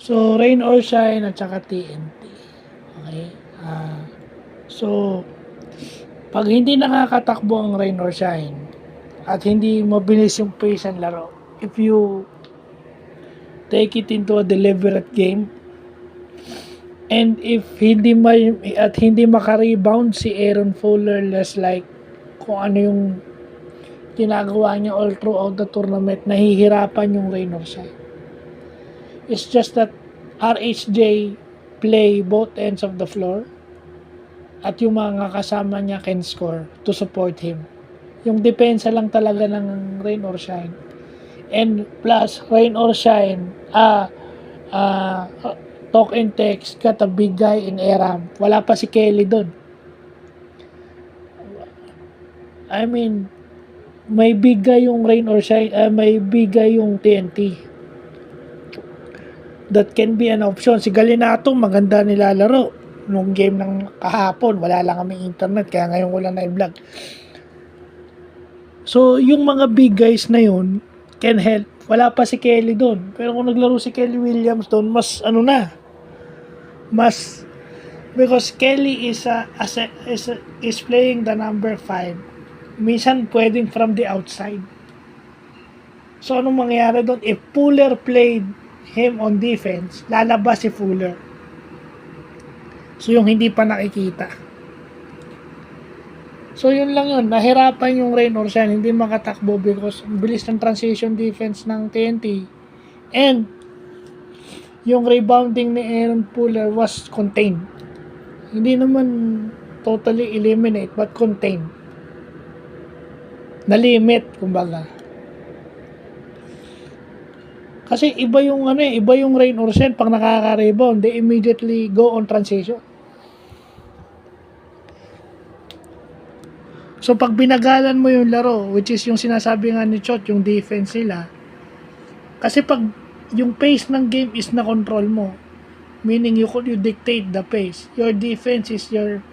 So, rain or shine at saka TNT. Okay? So, pag hindi nakakatakbo ang rain or shine at hindi mabilis yung pace ng laro, if you take it into a deliberate game, and if hindi makarebound si Aaron Fuller, less like kung ano yung ginagawa niya all throughout the tournament, nahihirapan yung rain or shine. It's just that RHJ play both ends of the floor at yung mga kasama niya can score to support him. Yung depensa lang talaga ng rain or shine. And plus, rain or shine, talk and text, got a big guy in Aram. Wala pa si Kelly doon. I mean, may big guy yung rain or shine, may big guy yung TNT. That can be an option. Si Galinato, maganda nilalaro. Nung game ng kahapon, wala lang kami internet, kaya ngayon wala na i-vlog. So, yung mga big guys na yun can help. Wala pa si Kelly doon. Pero kung naglaro si Kelly Williams doon, mas because Kelly is playing the number 5. Minsan pwedeng from the outside. So, anong mangyayari doon? If Fuller played him on defense, lalabas si Fuller. So, yung hindi pa nakikita. So, yun lang yun. Nahirapan yung rain or shine. Hindi makatakbo because bilis ng transition defense ng TNT. And, yung rebounding ni Aaron Fuller was contained. Hindi naman totally eliminate, but contained. Na-limit, kumbaga. Kasi iba yung rain or shine pag nakaka-rebound, they immediately go on transition. So, pag binagalan mo yung laro, which is yung sinasabi nga ni Chot, yung defense nila, kasi pag yung pace ng game is na control mo, meaning you dictate the pace, your defense is your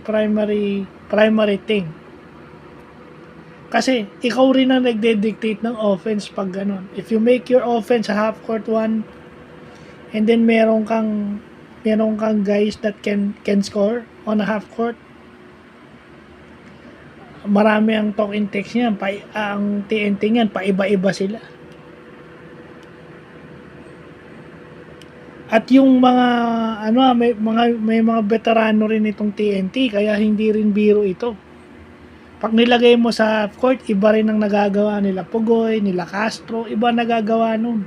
primary thing. Kasi ikaw rin ang nagde-dictate ng offense pag ganun. If you make your offense a half court one, and then meron kang guys that can score on a half court, marami ang talk and text niyan, ang TNT niyan, paiba-iba sila. At yung may mga veterano rin itong TNT, kaya hindi rin biro ito. Pag nilagay mo sa half court, iba rin ang nagagawa nila Pugoy, nila Castro, iba nagagawa nun.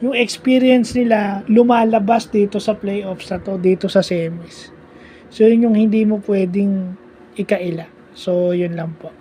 Yung experience nila lumalabas dito sa playoffs na to, dito sa semis. So, yun yung hindi mo pwedeng ikaila. So, yun lang po.